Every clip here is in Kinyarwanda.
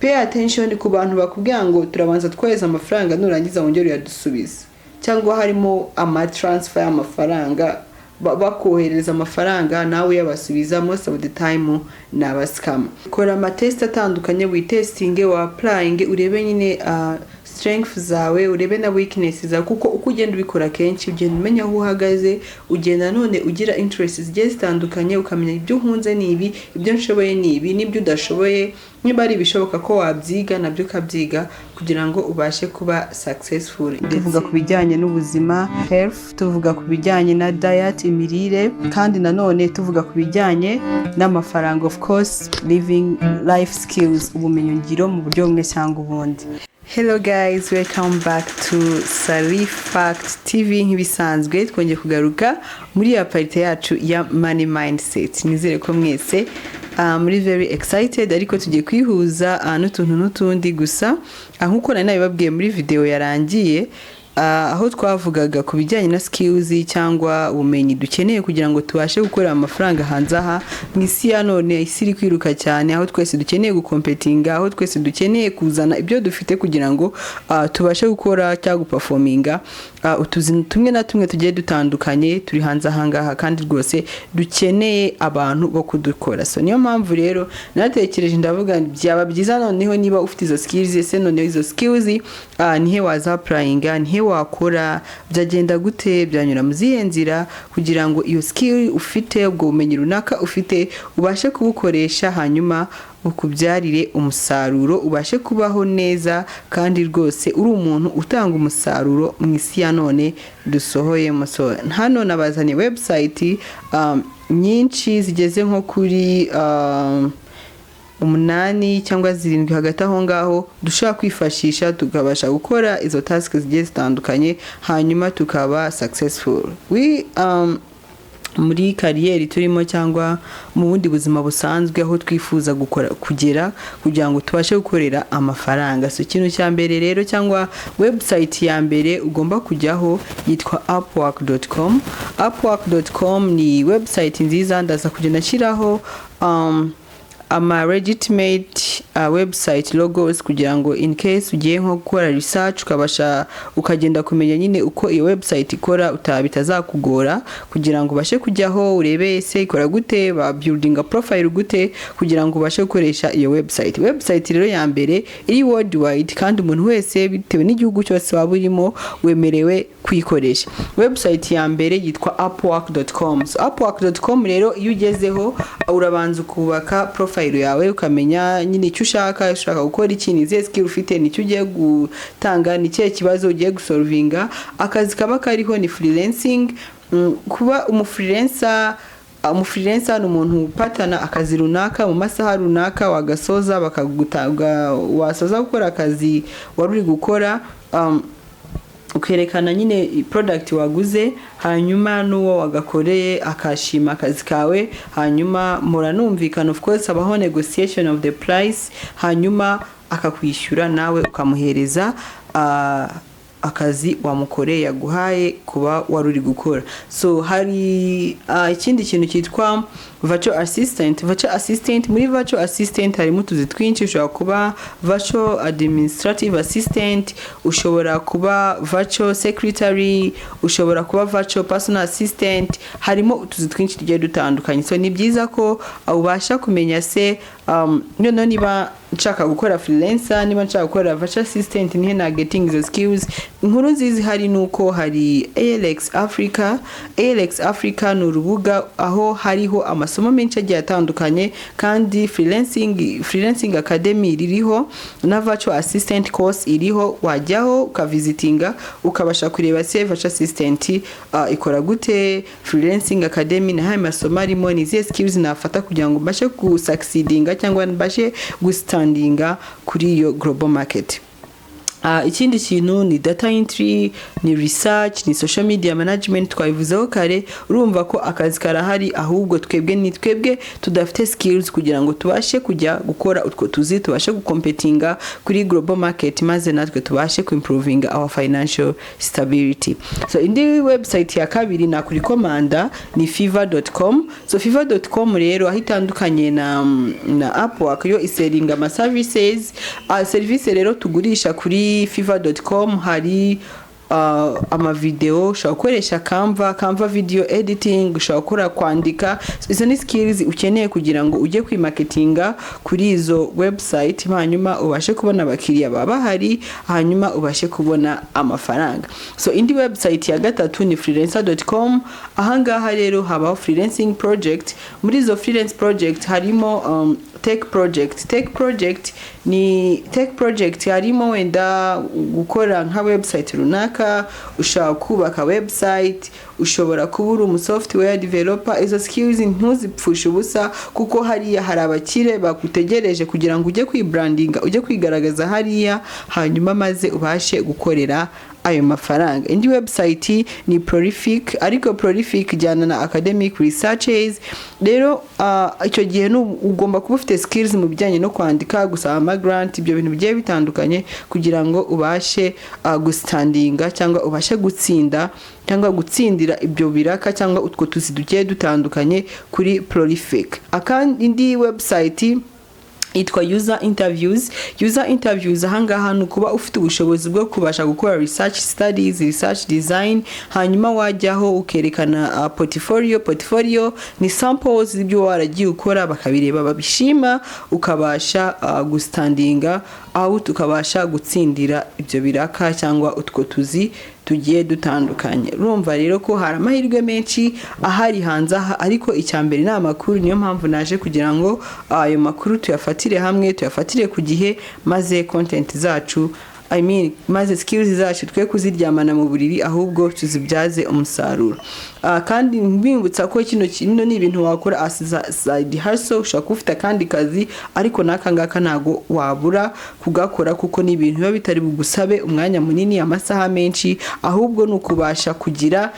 pay attention ku bantu bakubwira ngo turabanza twohereza amafaranga nurangiza wongere uyadusubize, cyangwa harimo transfer y'amafaranga bakohereza amafaranga nawe yabasubiza. Most of the time naba scam. Kora ama test atandukanye, witesting, wa applying, urebe nyine strength zawe, urebe na weakness zawe, kuko uko ugenda ubikora kenshi ugenda umenya aho uhagaze, ugenda none ugira interests zigiye zitandukanye, ukamenya ibyo uhunze ni ibi, ibyo nshoboye ni ibi, n'ibyo udashoboye niba ari bishoboka ko wabyiga nabyo ukabyiga kugira ngo ubashe kuba successful. Tuvuga ku bijyanye n'ubuzima, health, tuvuga ku bijyanye na diet, imirire, kandi nanone tuvuga ku bijyanye n'amafaranga, of course living life skills, ubumenyi ngiro mu buryo bumwe cyangwa ubundi. Hello guys, welcome back to Sari Fact TV. Nk'ibisanzwe twongeye kugaruka muri ya parite yacu ya money mindset. Nizere ko mwese muri very excited, ariko tugiye kwihuza n'utuntu n'utundi gusa nkuko nari nabibabwiye muri video yarangiye, aho twavugaga ku bijyanye na skills cyangwa ubumenyi dukeneye kugira ngo tubashe gukora amafaranga hanze aha mu isi ya none iri kwiruka cyane, aho twese dukeneye gukompetinga, aho twese dukeneye kuzana ibyo dufite kugira ngo tubashe gukora cyangwa guperforminga utuzi tumwe na tumwe tugiye dutandukanye turi hanze aha ngaha, kandi rwose dukeneye abantu bo kudukora. So niyo mpamvu rero natekereje ndavuga byaba byiza noneho niba ufite izo skills, ese noneho izo skills nihe waza applyinga, nihe wakora, byagenda gute, byanyura mu zihe nzira kugira ngo iyo skill ufite, ubwo bumenyi runaka ufite ubashe kubukoresha hanyuma ukubyarire umusaruro, ubashe kubaho neza kandi rwose uri umuntu utanga umusaruro mu isi ya none dusohoyemo. So hano nabazanye website nyinshi zigeze nko kuri 8 cyangwa 7 hagati aho ngaho dushaka kwifashisha tukabasha gukora izo tasks zigiye zitandukanye hanyuma tukaba successful muri kariyeri turimo cyangwa mu bundi buzima busanzwe aho twifuza kugera kugira ngo tubashe gukorera amafaranga. So ikintu cya mbere rero cyangwa website ya mbere ugomba kujyaho yitwa Upwork.com. Upwork.com ni website nziza, ndaza kugenda nshyiraho legitimate website logos kugira ngo in case ugiye nko gukora research ukabasha ukagenda kumenya nyine uko iyo website ikora, bitazakugora kugira ngo ubashe kujyaho urebe ese ikora gute, ba building a profile gute kugira ngo ubashe gukoresha iyo website. Website rero ya mbere iri worldwide kandi umuntu wese bitewe n'igihugu cyose waba urimo wemerewe kuyikoresha. Website ya mbere yitwa Upwork.com. So Upwork.com rero iyo ugezeho urabanza kubaka profile yawe ukamenya nyine icyo ushaka gukora, ikintu izihe skill ufite, nicyo ugiye gutanga, nikihe kibazo ugiye gusolvinga. Akazi kaba kariho ni freelancing. Kuba umufreelancer ni umuntu upatana akazi runaka mu masaha runaka, wagasoza bakagutanga, wasoza gukora akazi wari uri gukora, ukerekana nyine product waguze, hanyuma n'uwo wagakoreye akashima akazi kawe, hanyuma muranumvikana, of course abaho negotiation of the price, hanyuma akakwishyura nawe ukamuhereza akazi wamukoreye yaguhaye kuba wari uri gukora. So hari ikindi kintu cyitwa virtual assistant. Muri virtual assistant harimo tuzi twinshi, ushobora kuba virtual administrative assistant, ushobora kuba virtual secretary, ushobora kuba virtual personal assistant, harimo utuzi twinshi tugiye dutandukanye. So ni byiza ko ubasha kumenya se none niba nshaka gukora freelancer, niba nshaka gukora virtual assistant, nihe na getting the skills. Inkuru nziza hari nuko hari ALX Africa. ALX Africa ni urubuga aho hariho amasomo menshi agiye atandukanye, kandi freelancing academy ririho na virtual assistant course iriho, wajyaho ukavisitinga ukabasha kureba se virtual assistant ikora gute, freelancing academy na hama masomo arimo, ni zihe skills nafata kugira ngo mbashe gusucceedinga cyangwa mbashe gustandinga kuri iyo global market. Ikindi kintu ni data entry, ni research, ni social media management twabivuzeho kare. Urumva ko akazi karahari, ahubwo twebwe tudafite skills kugira ngo tubashe kujya gukora utwo tuzi, tubashe gukompetinga kuri global market, maze natwe tubashe kuimprovinga our financial stability. So indi website ya kabiri na kuri komanda ni Fiverr.com. So Fiverr.com rero ahitandukanye na Upwork, yo iseringa ama services Service rero tugurisha kuri fiverr.com hari ama video ushobora gukoresha Canva video editing, ushobora gukora kwandika. Izo ni skills ukeneye kugira ngo ujye kwimarketinga kuri izo website, hanyuma ubashe kubona abakiriya baba hari, hanyuma ubashe kubona amafaranga. So indi website ya gatatu ni freelancer.com. Ahangaha rero habaho freelancing project. Muri izo freelance project harimo tech project harimo wenda gukora nka website runaka, ushaka kubaka website, ushobora kuba uri software developer. Izo skills ntuzipfusha ubusa, kuko hariya hari abakire bakutegereje kugira ngo ujye kwibrandinga, ujye kwigaragaza hariya, hanyuma maze ubashe gukorera ayo mafaranga. Indi website ni Prolific, ariko Prolific jyana na academic researches. Rero icyo gihe ugomba kuba ufite skills mu bijyanye no kwandika, gusaba ama grant, ibyo bintu bigiye bitandukanye kugira ngo ubashe gustandinga cyangwa ubashe gutsinda cyangwa gutsindira ibyo biraka cyangwa utwo tuzi dugiye dutandukanye kuri Prolific. Indi website itwa user interviews. Ahangaha ni kuba ufite ubushobozi bwo kubasha gukora research studies, research design, hanyuma wajyaho ukerekana portfolio ni samples ibyo waragiye ukora, bakabireba babishima, ukabasha gustandinga out, ukabasha gutsindira ibyo biraka cyangwa utwo tuzi tugiye dutandukanye. Urumva rero ko hari amahirwe menshi ahari hanze aha, ariko icyambere ni amakuru. Niyo mpamvu naje kugira ngo ayo makuru tuyafatire hamwe, tuyafatire ku gihe, maze content zacu maze skills zacu twe kuziryamana mu buriri, ahubwo tuzibyaze umusaruro. Kandi mbibutsa ko kino ni ibintu wakora as side hustle. Ushaka kufita kandi kazi, ariko nakangaka nago wabura kugakora, kuko ni ibintu biba bitari bugusabe umwanya munini, amasaha menshi, ahubwo nukubasha kugira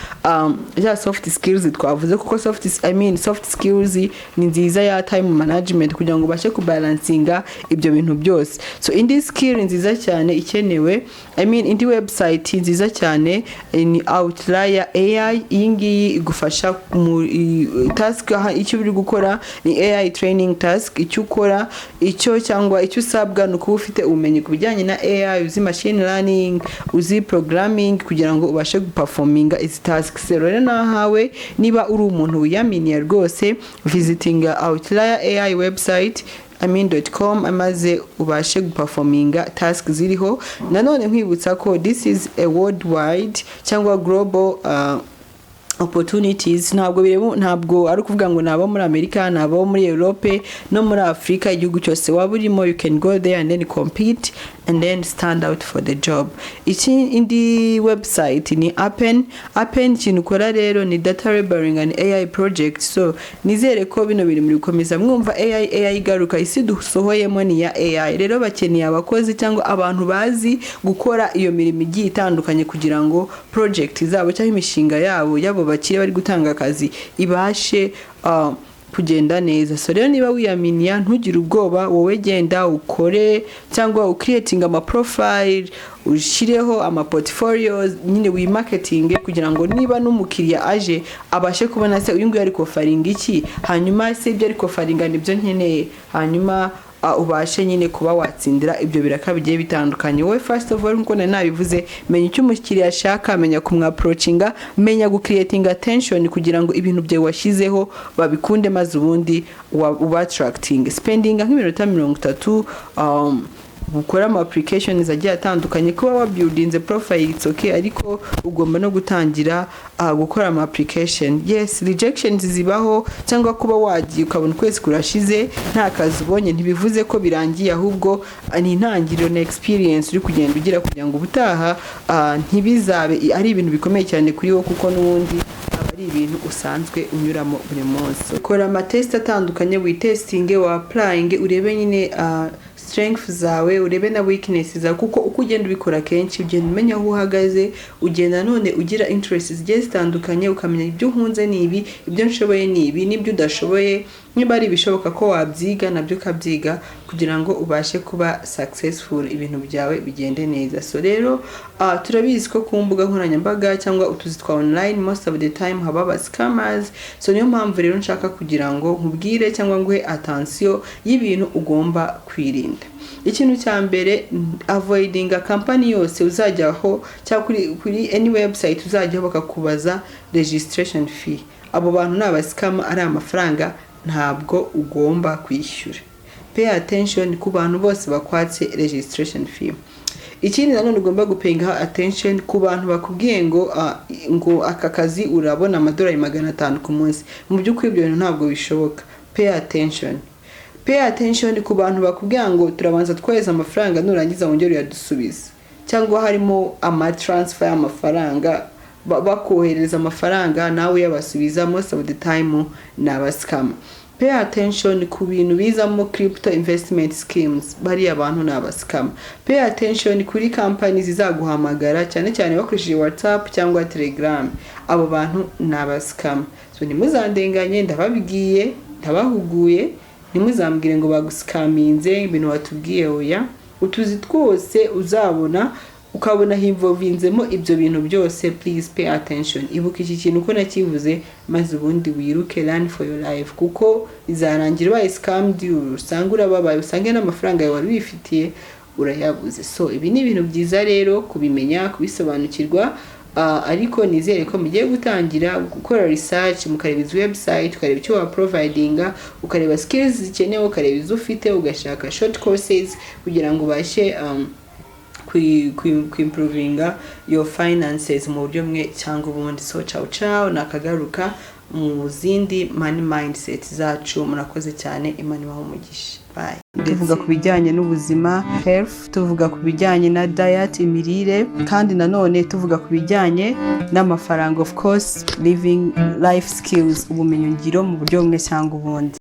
ya soft skills twavuze, kuko soft skills ni nziza ya time management kugira ngo ubashe kubalancinga ibyo bintu byose. So indi skill nziza cyane ikenewe, indi website nziza cyane ni Outlier AI. Iyi igufasha mu task, icyo biri gukora ni AI training task. Icyo ukora cyangwa icyo usabwa ni kuba ufite ubumenyi ku bijyanye na AI, uzi machine learning, uzi programming, kugira ngo ubashe guperforminga izi tasks. Rero nahawe niba uri umuntu wiyaminiye rwose, visiting Outlier AI website .com amaze ubashe guperforminga task ziriho. Nanone nkwibutsa ko this is a worldwide cyangwa global opportunities. Ntabwo ari kuvuga ngo nabo muri Amerika, nabo muri Europe, no muri Africa. Igihugu cyose waba urimo, you can go there and then compete and then stand out for the job. Indi website ni Appen. Ikintu ukora rero ni data labeling and AI project. So nizere ko bino biri muri gukomeza mwumva AI igaruka, isi dusohoyemo ni ya AI. Rero bakeneye abakozi cyangwa abantu bazi gukora iyo mirimo igiye itandukanye kugira ngo project zabo cyangwa imishinga yabo bakire bari gutanga akazi ibashe kugenda neza. So rero niba wiyaminiya, ntugire ubwoba, wowe genda ukore cyangwa ucreating ama profile, ushireho ama portfolios, nyine wi marketing kugira ngo niba n'umukiriya aje abashe kubona se uyu nguyu ari kofaringa iki, hanyuma se ibyo ari kofaringa nibyo nkeneye, hanyuma ubashe nyine kuba watsindira ibyo biraka bigiye bitandukanye. Wowe first of all, nkuko nabivuze, menya icyo umukiriya ashaka, menya kumwaproachinga, menya gucreating attention kugira ngo ibintu bye washizeho babikunde, maze ubundi ubattracting. Spending nk'iminota 30 gukora ama applications agiye atandukanye. Kuba wabuildinze profile it's okay, ariko ugomba no gutangira gukora ama application. Yes, rejections zibaho, cyangwa kuba wagiye ukabona kwezi kurashize nta kazi ubonye, ntibivuze ko birangiye, ahubwo ni intangiriro na experience uri kugenda ugira kugira ngo ubutaha ntibizabe ari ibintu bikomeye cyane kuri wowe, kuko n'ubundi ari ibintu usanzwe unyuramo buri munsi. Kora ama test atandukanye, witestinge, wa applying, urebe nyine strength zawe, urebe na weakness zawe, kuko uko ugenda ubikora kenshi ugenda umenya aho uhagaze, ugenda none ugira interests zigiye zitandukanye, ukamenya ibyo uhunze ni ibi, ibyo nshoboye ni ibi, n'ibyo udashoboye niba ari ibishoboka ko wabyiga nabyo ukabyiga kugira ngo ubashe kuba successful ibintu byawe bigende neza. So rero turabizi ko ku mbuga nkoranyambaga cyangwa utuzi twa online most of the time haba aba scammers. So niyo mpamvu rero nshaka kugira ngo nkubwire cyangwa nguhe attention y'ibintu ugomba kwirinda. Ikintu cya mbere, avoiding a company yose uzajyaho cyangwa kuri any website uzajyaho bakakubaza registration fee. Abo bantu ni abascammer, ari amafaranga ntabwo ugomba kwishyura. Pay attention ku bantu bose bakwatse registration fee. Ikindi nanone ugomba gupayinga attention ku bantu bakubwiye ngo aka kazi urabona amadolari 500 ku munsi. Mu by'ukuri ibyo bintu ntabwo bishoboka. Pay attention. Pay attention ku bantu bakubwira ngo turabanza twohereza amafaranga nurangiza wongere uyadusubize, cyangwa harimo transfer y'amafaranga bakohereza amafaranga nawe yabasubiza. Most of the time ni abascam. Pay attention ku bintu bizamo crypto investment schemes, bari abantu ni abascam. Pay attention kuri companies zizaguhamagara cyane cyane bakoresheje WhatsApp cyangwa Telegram, abo bantu ni abascam. So nimuzandenganye, ndababwiye, ndabahuguye, nimuzambwire ngo baguscaminze ibintu watubwiye oya. Utuzi twose uzabona ukabona hinvolvinzemo ibyo bintu byose, please pay attention. Ibuka iki kintu uko nakivuze, maze ubundi wiruke, run for your life, kuko izarangira ubaye scammed, usanga urababaye, usange n'amafaranga yawe wari wifitiye urayabuze. So ibi ni ibintu byiza rero kubimenya, kubisobanukirwa. Ariko nizere ko mugiye gutangira gukora research, mukareba izi website, ukareba icyo wa providinga, ukareba skills zikenewe, ukareba izo ufite, ugashaka short courses kugira ngo ubashe improvinga your finances mu buryo mwe cyangwa ubundi. So ciao nakagaruka mu zindi money mindset zacu. Murakoze cyane, Imana ibahe umugisha. Bye. Tuvuga ku bijyanye n'ubuzima, health, tuvuga ku bijyanye na diet, imirire, kandi nanone tuvuga ku bijyanye n'amafaranga, of course living life skills, ubumenyi ngiro mu buryo bumwe cyangwa ubundi.